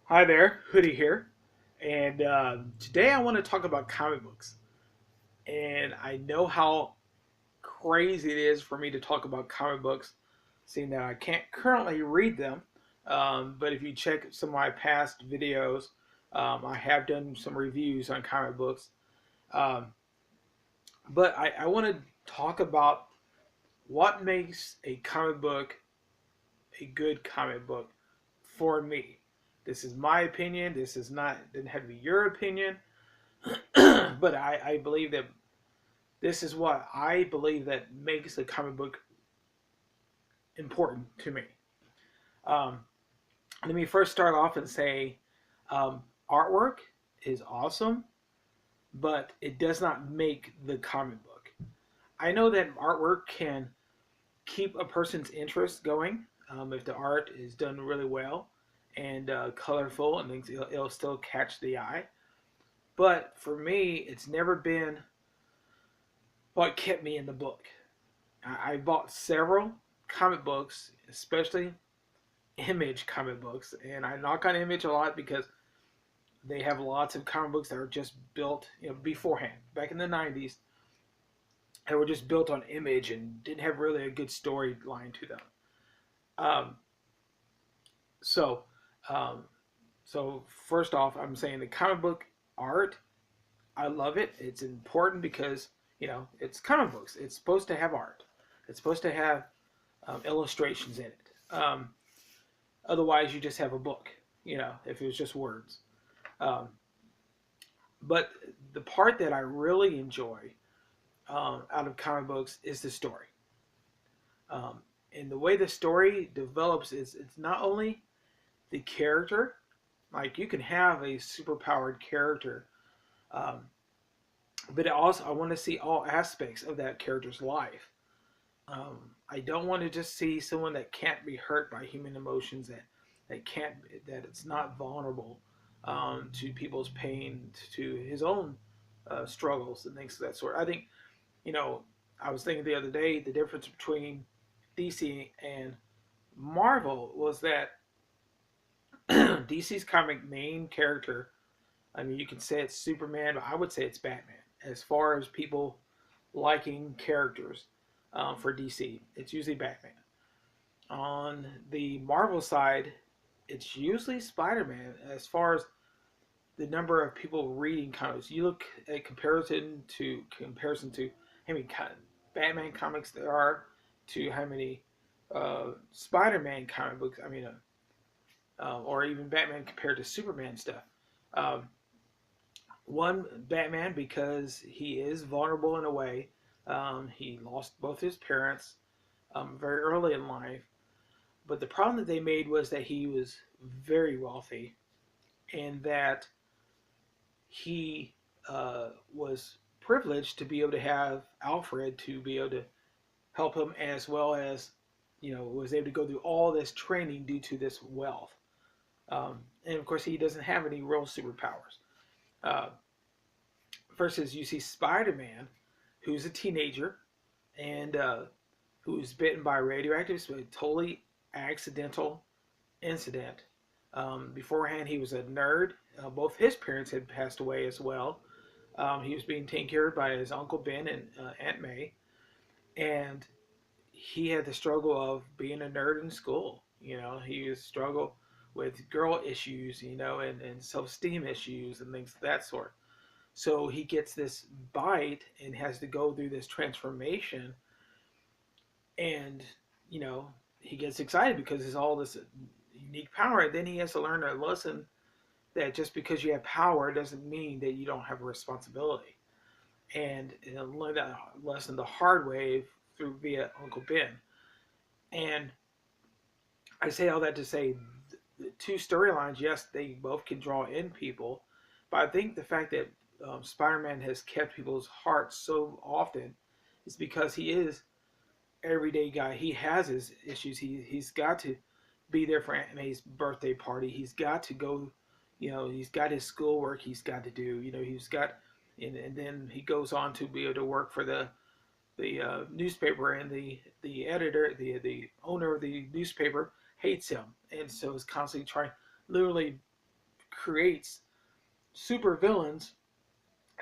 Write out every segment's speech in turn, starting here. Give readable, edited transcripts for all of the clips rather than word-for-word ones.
Hi there, Hoodie here, and today I want to talk about comic books. And I know how crazy it is for me to talk about comic books, seeing that I can't currently read them. But if you check some of my past videos, I have done some reviews on comic books. Um, but I want to talk about what makes a comic book a good comic book for me. This is my opinion. This is not didn't have to be your opinion. But I believe that this is what I believe that makes a comic book important to me. Um, Let me first start off and say artwork is awesome, but it does not make the comic book. I know that artwork can keep a person's interest going if the art is done really well and colorful and things, it'll still catch the eye. But for me, it's never been what kept me in the book. I bought several comic books, especially Image comic books, and I knock on Image a lot because they have lots of comic books that are just built, beforehand. Back in the '90s, they were just built on Image and didn't have really a good storyline to them. Um, so, um, so first off, I'm saying the comic book art, I love it. It's important because it's comic books. It's supposed to have art. It's supposed to have illustrations in it. Otherwise, you just have a book, if it was just words. Um, but the part that I really enjoy out of comic books is the story. Um, and the way the story develops is it's not only the character, like you can have a superpowered character, um, but also I want to see all aspects of that character's life. I don't want to just see someone that can't be hurt by human emotions, that can't that it's not vulnerable to people's pain, to his own struggles and things of that sort. I think you know I was thinking the other day the difference between DC and Marvel was that DC's comic main character. I mean, you can say it's Superman, but I would say it's Batman. As far as people liking characters for DC, it's usually Batman. On the Marvel side, it's usually Spider-Man. As far as the number of people reading comics, you look at comparison to how many Batman comics there are to how many Spider-Man comic books. I mean, or even Batman compared to Superman stuff. Um, One Batman because he is vulnerable in a way. He lost both his parents very early in life. But the problem that they made was that he was very wealthy and that he was privileged to be able to have Alfred to be able to help him as well as, was able to go through all this training due to this wealth. And of course, he doesn't have any real superpowers. Uh, Versus you see Spider-Man, who's a teenager and who's bitten by radioactive, so a totally accidental incident. Beforehand, he was a nerd. Both his parents had passed away as well. He was being taken care of by his uncle Ben and Aunt May, and he had the struggle of being a nerd in school. He was struggle with girl issues, and self-esteem issues and things of that sort. So he gets this bite and has to go through this transformation, and you know he gets excited because there's all this unique power. And then he has to learn a lesson that just because you have power doesn't mean that you don't have a responsibility. And learn that lesson the hard way through via Uncle Ben. And I say all that to say the two storylines, yes, they both can draw in people, but I think the fact that Spider-Man has kept people's hearts so often is because he is everyday guy. He has his issues. He's got to be there for Aunt May's birthday party. He's got to go. He's got his schoolwork. He's got to do. He's got, and then he goes on to be able to work for the newspaper, and the editor, the owner of the newspaper hates him, and so is constantly trying, literally. creates super villains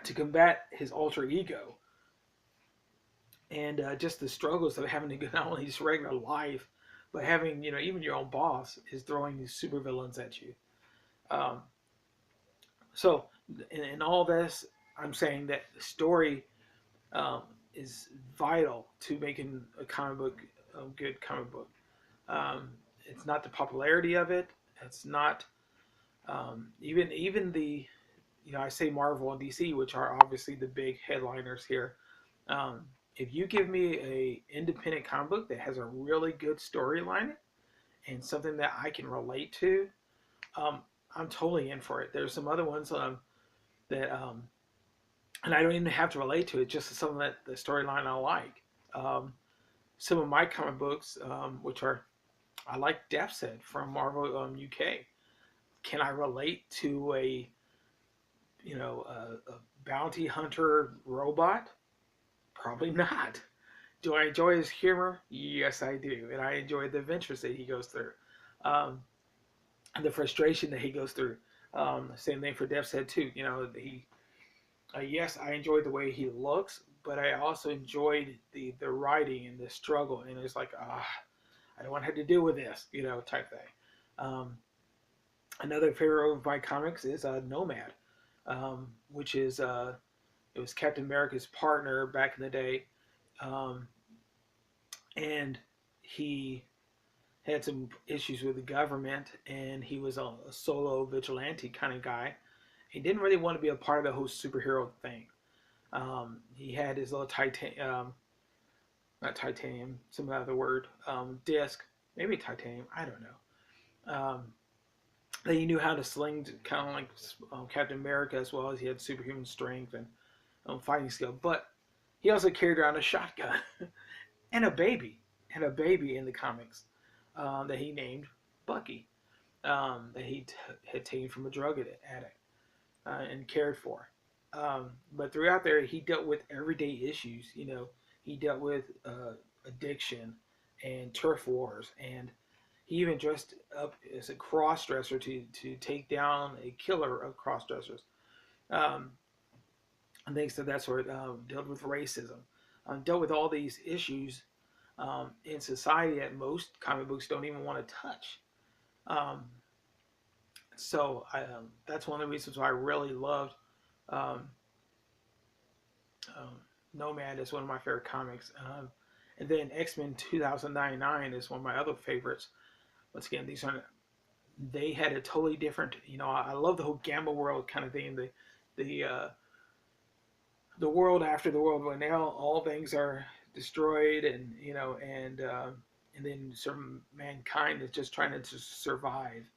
to combat his alter ego, and just the struggles of having to go not only just regular life, but having even your own boss is throwing these super villains at you. Um, so in all this, I'm saying that the story um, is vital to making a comic book a good comic book. Um, it's not the popularity of it. It's not even the I say Marvel and DC, which are obviously the big headliners here. Um, if you give me a independent comic book that has a really good storyline and something that I can relate to, um, I'm totally in for it. There's some other ones that and I don't even have to relate to it, just something that the storyline I like. Um, some of my comic books, which are I like Death's Head from Marvel UK. Can I relate to a bounty hunter robot? Probably not. Do I enjoy his humor? Yes, I do, and I enjoy the adventures that he goes through, um, and the frustration that he goes through. Same thing for Death's Head too. He yes, I enjoyed the way he looks, but I also enjoyed the writing and the struggle, and it's like I don't want to have to deal with this, type thing. Um, Another favorite of my comics is Nomad, which is it was Captain America's partner back in the day, um, and he had some issues with the government, and he was a solo vigilante kind of guy. He didn't really want to be a part of the whole superhero thing. He had his little not titanium, some other word, disc, maybe titanium, I don't know. That he knew how to sling, kind of like Captain America, as well as he had superhuman strength and fighting skill. But he also carried around a shotgun and a baby in the comics that he named Bucky, that he had taken from a drug addict and cared for. But throughout there, he dealt with everyday issues. He dealt with addiction and turf wars, and he even dressed up as a cross dresser to take down a killer of cross dressers. Um, and things of that sort. Dealt with racism, dealt with all these issues in society that most comic books don't even want to touch. Um, that's one of the reasons why I really loved um, um, Nomad is one of my favorite comics. And then X-Men 2099 is one of my other favorites. Once again, they had a totally different. I love the whole Gamma world kind of thing. The the world after the world, when now all things are destroyed, and then some mankind is just trying to survive,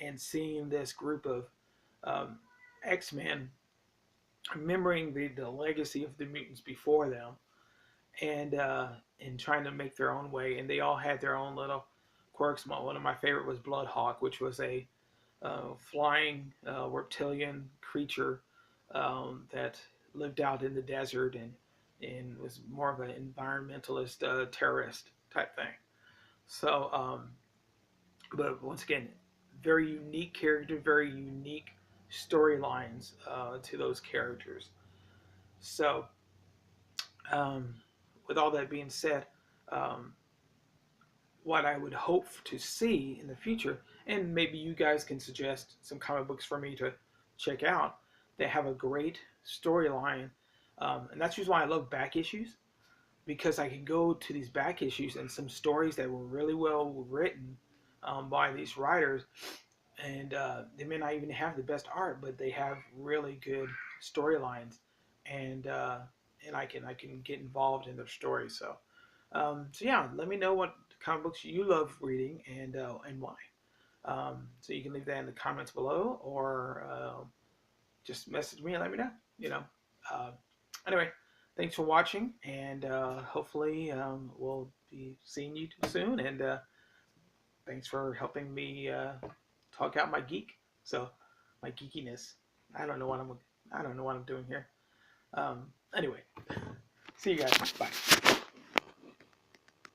and seeing this group of um, X-Men remembering the legacy of the mutants before them, and trying to make their own way, and they all had their own little quirks. One of my favorite was Bloodhawk, which was a flying reptilian creature that lived out in the desert and was more of an environmentalist terrorist type thing. So, but once again, very unique character, very unique storylines to those characters. So, um, with all that being said, um, what I would hope to see in the future, and maybe you guys can suggest some comic books for me to check out that have a great storyline. And that's just why I love back issues, because I can go to these back issues and some stories that were really well written by these writers, and they may not even have the best art, but they have really good storylines, and I can get involved in their stories. So yeah, let me know what comic books you love reading and why. So you can leave that in the comments below, or just message me and let me know. Uh, anyway, thanks for watching, and hopefully we'll be seeing you soon. And thanks for helping me talk out my my geekiness. I don't know what I'm I don't know what I'm doing here. Anyway, see you guys. Bye.